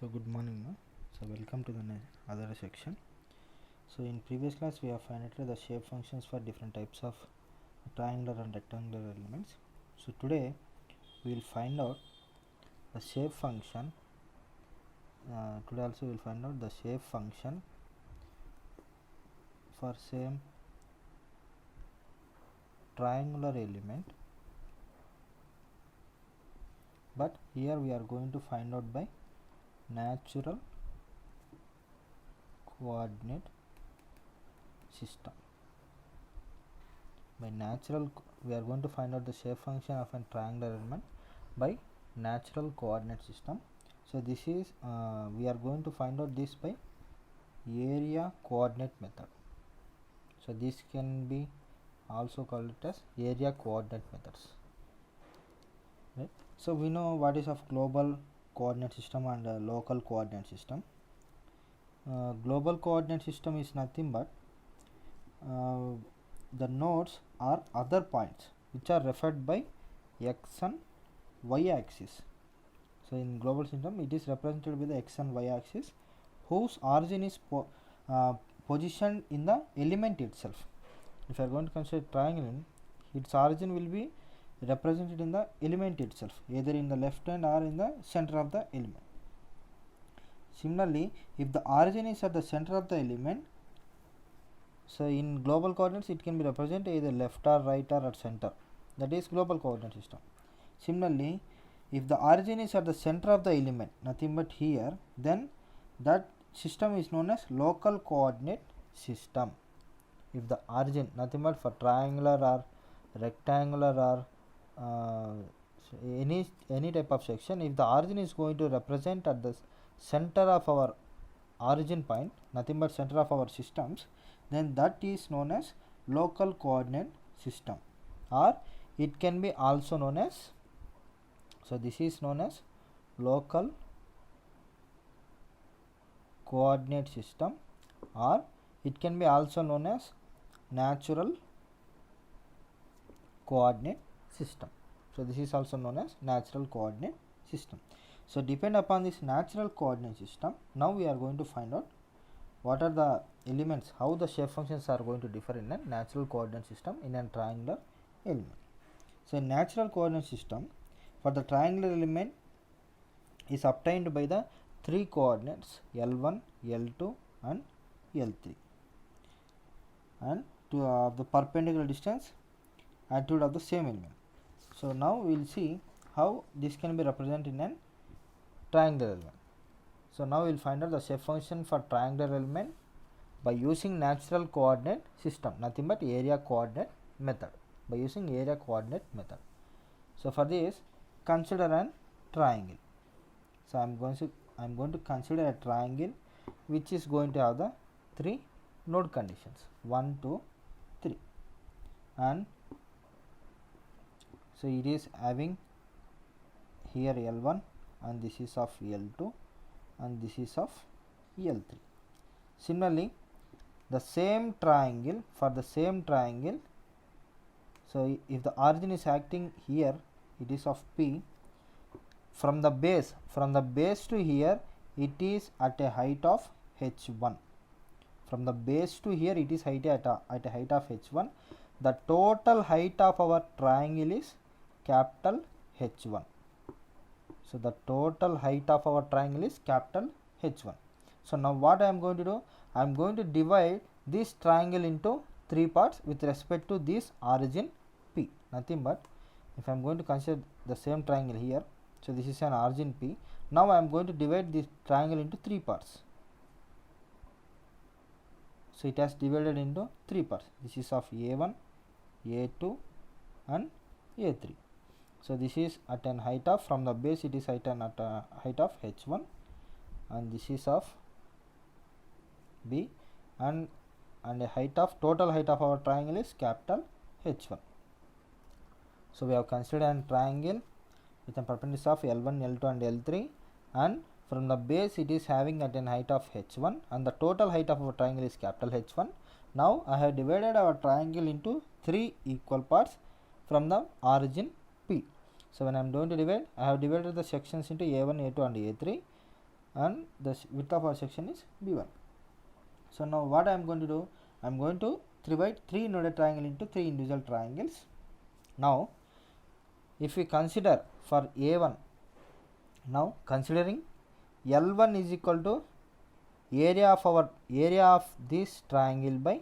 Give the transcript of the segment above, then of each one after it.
So good morning, ma. So welcome to the other section. So in previous class we have found the shape functions for different types of triangular and rectangular elements. So today we will find out the shape function. Today also we will find out the shape function for same triangular element, but here we are going to find out by natural coordinate system. We are going to find out the shape function of a triangular element by natural coordinate system. So this is we are going to find out this by area coordinate method. So this can be also called it as area coordinate methods, right? So we know what is of global coordinate system and local coordinate system. Global coordinate system is nothing but the nodes are other points which are referred by x and y axis. So in global system it is represented by the x and y axis whose origin is positioned in the element itself. If you are going to consider triangle, its origin will be represented in the element itself, either in the left hand or in the center of the element. Similarly, if the origin is at the center of the element, so in global coordinates it can be represented either left or right or at center. That is global coordinate system. Similarly, if the origin is at the center of the element, nothing but here, then that system is known as local coordinate system. If the origin, nothing but for triangular or rectangular or any type of section, if the origin is going to represent at the center of our origin point, nothing but center of our systems, then that is known as local coordinate system, or it can be also known as, so this is known as local coordinate system, or it can be also known as natural coordinate system. So this is also known as natural coordinate system. So depend upon this natural coordinate system, now we are going to find out what are the elements, how the shape functions are going to differ in a natural coordinate system in a triangular element. So in natural coordinate system, for the triangular element is obtained by the three coordinates L1, L2 and L3, and to the perpendicular distance attitude of the same element. So now we will see how this can be represented in a triangular element. So now we will find out the shape function for triangular element by using natural coordinate system, nothing but area coordinate method, by using area coordinate method. So for this, consider an triangle. So I am going to consider a triangle which is going to have the three node conditions 1, 2, 3, and so it is having here L1 and this is of L2 and this is of L3. Similarly, the same triangle, for the same triangle, so if the origin is acting here, it is of P, from the base to here it is at a height of h1. From the base to here it is at a height of h1. The total height of our triangle is capital H1. So the total height of our triangle is capital H1. So now what I am going to do, I am going to divide this triangle into three parts with respect to this origin P. Nothing but, if I am going to consider the same triangle here, so this is an origin P. Now I am going to divide this triangle into three parts. So it has divided into three parts. This is of A1, A2 and A3. So this is at an height of, from the base it is at a height of h1, and this is of B, and a height of, total height of our triangle is capital H1. So we have considered a triangle with a perpendicular of L1, L2 and L3, and from the base it is having at an height of h1 and the total height of our triangle is capital H1. Now I have divided our triangle into three equal parts from the origin P. So when I am going to divide, I have divided the sections into A1, A2 and A3, and the width of our section is b1. So now what I am going to do, I am going to divide 3 noded triangle into 3 individual triangles. Now if we consider for a1, now considering L1 is equal to area of this triangle by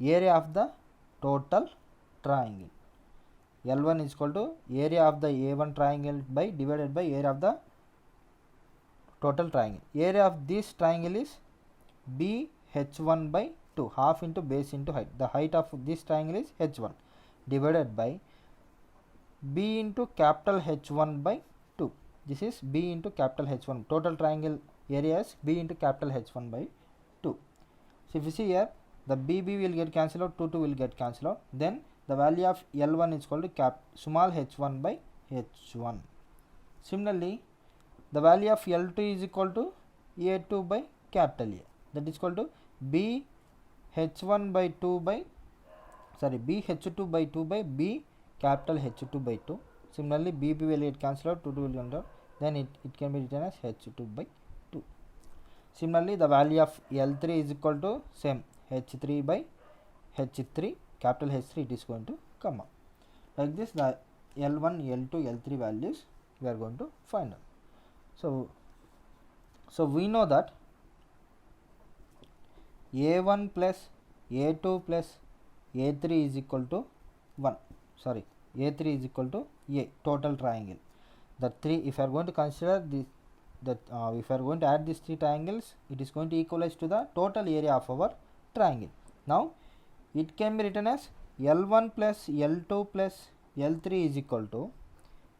area of the total triangle. L1 is equal to area of the A1 triangle by divided by area of the total triangle. Area of this triangle is BH1 by 2, half into base into height. The height of this triangle is H1 divided by B into capital H1 by 2. This is B into capital H1. Total triangle area is B into capital H1 by 2. So if you see here, the BB will get cancelled out, 2 will get cancelled out. Then the value of L1 is equal to small h1 by h1. Similarly, the value of L2 is equal to A2 by capital A. That is equal to BH1 by 2 by BH2 by 2 by B capital H2 by 2. Similarly, BB will get cancelled out, 2 will get out. Then it can be written as H2 by 2. Similarly, the value of L3 is equal to same H3 by H3, capital H3 it is going to come up. Like this, the L1, L2, L3 values we are going to find out. So we know that A1 plus A2 plus A3 is equal to 1. Sorry, A3 is equal to A, total triangle. The three, if you are going to consider this, if you are going to add these 3 triangles, it is going to equalize to the total area of our triangle. Now it can be written as L1 plus L2 plus L3 is equal to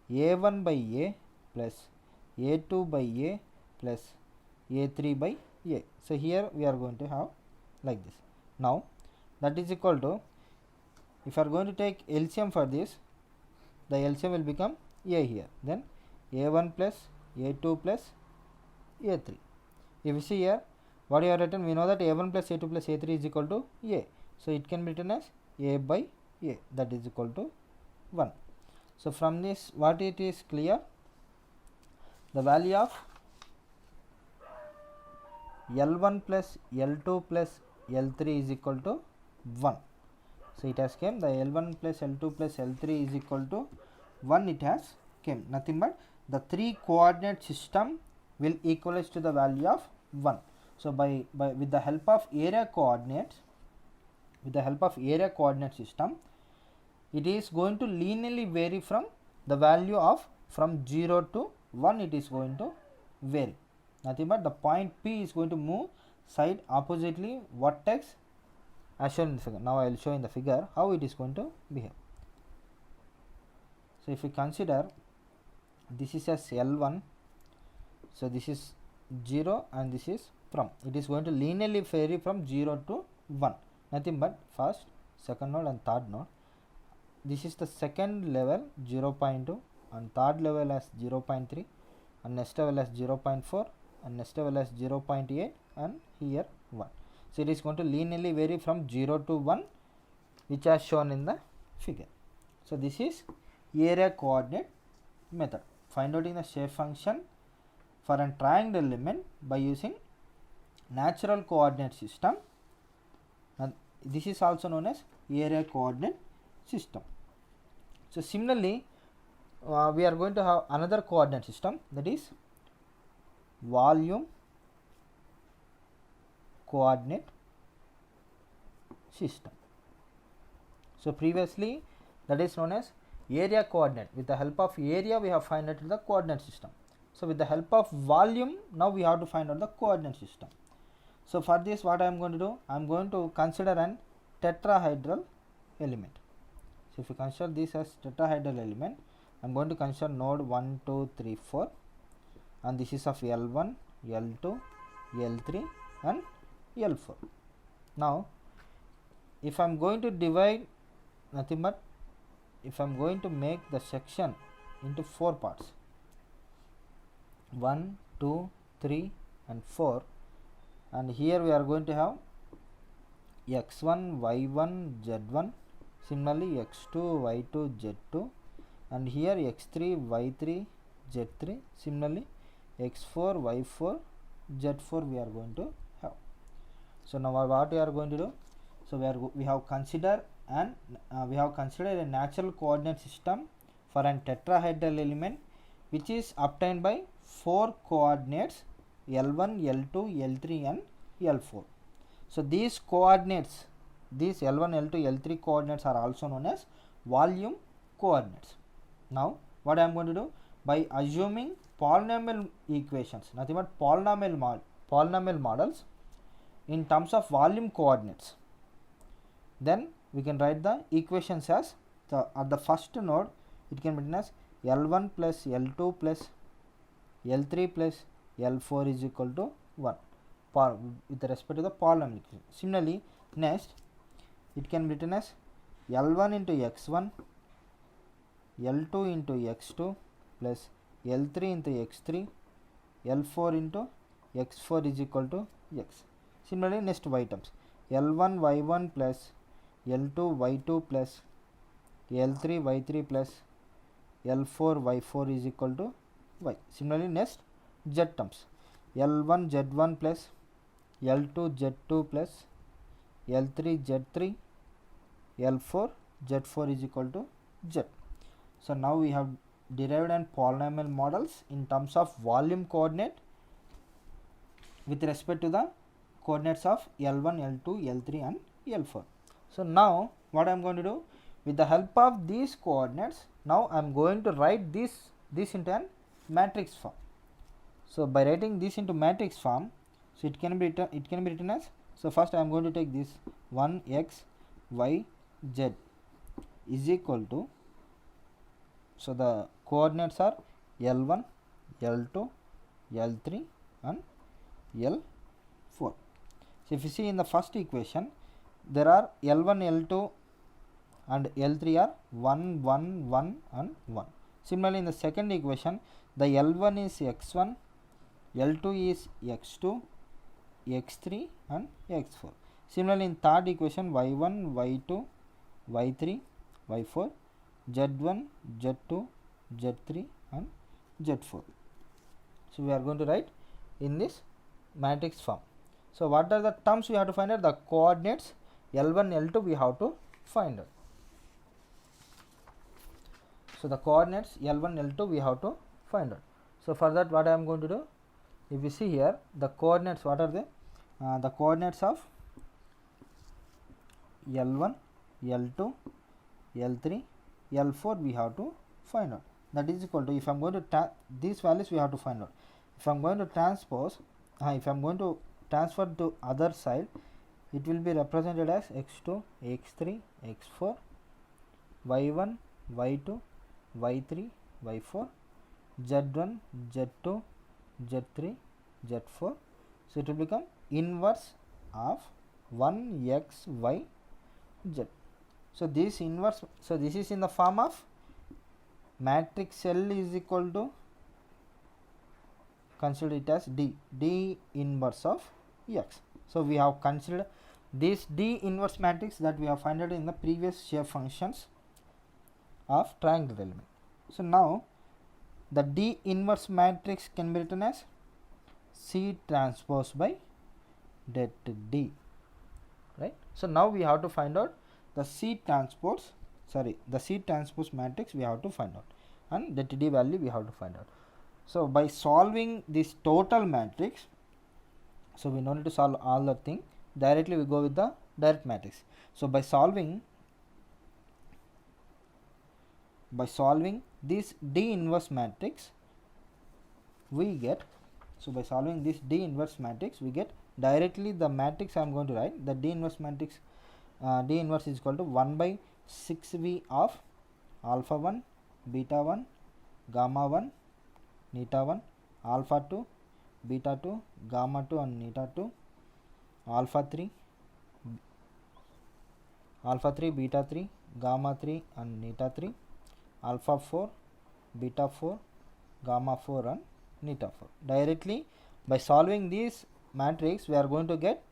A1 by A plus A2 by A plus A3 by A. So here we are going to have like this. Now that is equal to, if you are going to take LCM for this, the LCM will become A here. Then A1 plus A2 plus A3. If you see here, what you have written, we know that A1 plus A2 plus A3 is equal to A. So it can be written as A by A, that is equal to 1. So from this, what it is clear, the value of L1 plus L2 plus L3 is equal to 1. So it has came, the L1 plus L2 plus L3 is equal to 1, it has came. Nothing but the 3 coordinate system will equalize to the value of 1. So with the help of area coordinates, system, it is going to linearly vary from the value of from 0 to 1, it is going to vary. Nothing but the point P is going to move side oppositely vertex as shown in the figure. Now I will show in the figure how it is going to behave. So if we consider this is as L1, so this is 0 and this is from, it is going to linearly vary from 0 to 1. Nothing but first, second node and third node. This is the second level 0.2 and third level as 0.3 and next level as 0.4 and next level as 0.8 and here 1. So it is going to linearly vary from 0 to 1, which are shown in the figure. So this is area coordinate method, find out in the shape function for a triangle element by using natural coordinate system, and this is also known as area coordinate system. So similarly, we are going to have another coordinate system, that is volume coordinate system. So previously that is known as area coordinate. With the help of area we have find out the coordinate system. So with the help of volume, now we have to find out the coordinate system. So for this, what I am going to do, I am going to consider an tetrahedral element. So if you consider this as tetrahedral element, I am going to consider node 1, 2, 3, 4 and this is of L1, L2, L3 and L4. Now if I am going to divide, nothing but if I am going to make the section into 4 parts, 1, 2, 3 and 4, and here we are going to have x1, y1, z1, similarly x2, y2, z2, and here x3, y3, z3, similarly x4, y4, Z4 we are going to have. So now what we are going to do? So we have considered a natural coordinate system for an tetrahedral element which is obtained by 4 coordinates L1, L2, L3 and L4. So these coordinates, these L1, L2, L3 coordinates are also known as volume coordinates. Now what I am going to do, by assuming polynomial equations, nothing but polynomial models in terms of volume coordinates, then we can write the equations as at the first node it can be written as L1 plus L2 plus L3 plus L4 is equal to 1 with respect to the polynomial equation. Similarly, next it can be written as L1 into x1, L2 into x2 plus L3 into x3, L4 into x4 is equal to x. Similarly, next y terms, L1 y1 plus L2 y2 plus L3 y3 plus L4 y4 is equal to y. Similarly, next z terms, L1 z1 plus L2 z2 plus L3 z3, L4 z4 is equal to z. So now we have derived and polynomial models in terms of volume coordinate with respect to the coordinates of L1, L2, L3 and L4. So now what I am going to do, with the help of these coordinates, now I am going to write this into an matrix form. So by writing this into matrix form, so it can be written as, so first I am going to take this 1 x y z is equal to, so the coordinates are L1, L2, L3 and L4. So if you see in the first equation, there are L1, L2 and L3 are 1, 1, 1 and 1. Similarly, in the second equation, the L1 is x1, L2 is x2, x3 and x4. Similarly, in third equation, y1, y2, y3, y4, z1, z2, z3 and z4. So we are going to write in this matrix form. So what are the terms we have to find out? The coordinates L1, L2 we have to find out. So the coordinates L1, L2 we have to find out. So for that, what I am going to do, if you see here, the coordinates, what are they? The coordinates of L1, L2, L3, L4 we have to find out. That is equal to, if I am going to these values we have to find out. If I am going to transpose, if I am going to transfer to other side, it will be represented as x2, x3, x4, y1, y2, y3, y4, z1, z2, z3, z4. So it will become inverse of 1x, y, z. So this inverse, so this is in the form of matrix L is equal to, consider it as D inverse of x. So we have considered this D inverse matrix that we have found out in the previous shape functions of triangle element. So now the D inverse matrix can be written as C transpose by det D, right? So now we have to find out the C transpose matrix we have to find out, and that D value we have to find out. So by solving this total matrix, so we don't need to solve all the thing, directly we go with the direct matrix. So by solving this D inverse matrix we get, so by solving this D inverse matrix we get directly the matrix I am going to write. The D inverse matrix, D inverse is equal to 1 by 6V of alpha 1, beta 1, gamma 1, neta 1, alpha 2, beta 2, gamma 2 and neta 2, alpha 3, beta 3, gamma 3 and neta 3, alpha 4, beta 4, gamma 4 and neta 4. Directly by solving this matrix we are going to get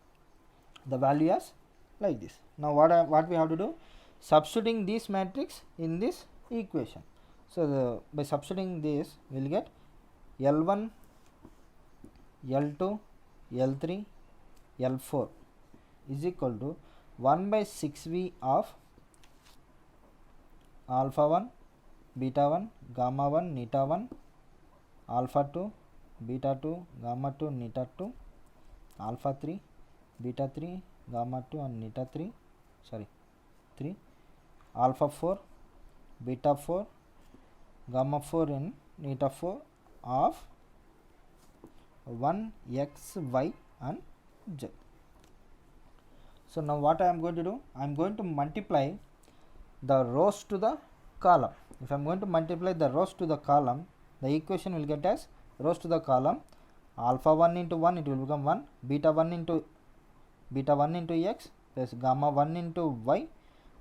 the value as like this. Now what we have to do, substituting this matrix in this equation. So by substituting this we will get L1 L2, L3, L4 is equal to 1 by 6V of alpha 1, beta 1, gamma 1, neta 1, alpha 2, beta 2, gamma 2, neta 2, alpha 3, beta 3, gamma 2 and neta 3, 3, alpha 4, beta 4, gamma 4 and neta 4 of 1, x, y and z. So now what I am going to do? I am going to multiply the rows to the column. If I am going to multiply the rows to the column, the equation will get as rows to the column alpha 1 into 1, it will become 1, beta 1 into x plus gamma 1 into y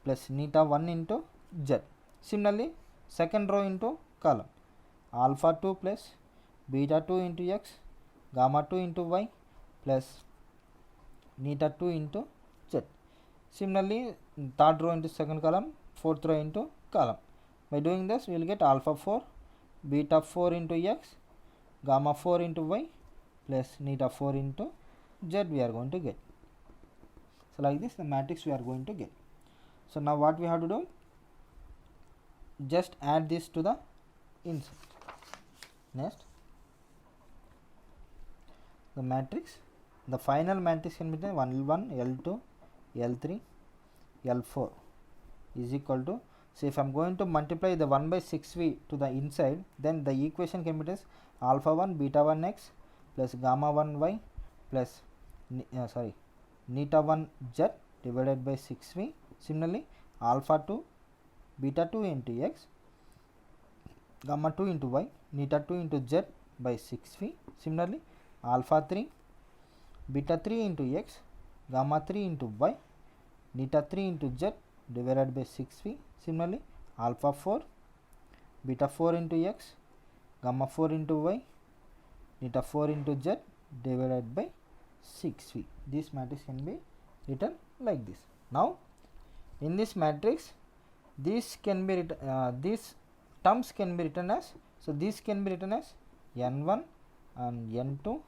plus neta 1 into z. Similarly, second row into column alpha 2 plus beta 2 into x, gamma 2 into y plus neta 2 into z. Similarly, third row into second column, fourth row into column. By doing this, we will get alpha 4, beta 4 into x, gamma 4 into y plus neta 4 into z we are going to get. So like this the matrix we are going to get. So now what we have to do? Just add this to the insert. Next, the matrix, the final matrix can be L1, L2, L3, L4 is equal to, so if I am going to multiply the 1 by 6V to the inside, then the equation can be as alpha 1 beta 1 x plus gamma 1 y plus neta 1 z divided by 6V. Similarly, alpha 2 beta 2 into x, gamma 2 into y, neta 2 into z by 6V. Similarly, alpha 3 beta 3 into x, gamma 3 into y, neta 3 into z divided by 6V. Similarly, alpha 4 beta 4 into x, gamma 4 into y, neta 4 into z divided by 6V. This matrix can be written like this. Now, in this matrix, these can be these terms can be written as, so this can be written as n1 and n2,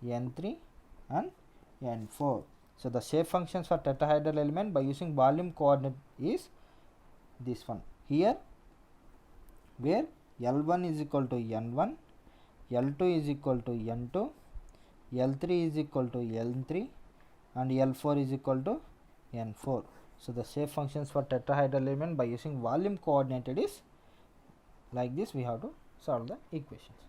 n3 and n4. So the shape functions for tetrahedral element by using volume coordinate is this one here, where L1 is equal to n1, L2 is equal to n2, L3 is equal to n3 and L4 is equal to n4. So the shape functions for tetrahedral element by using volume coordinated is like this. We have to solve the equations.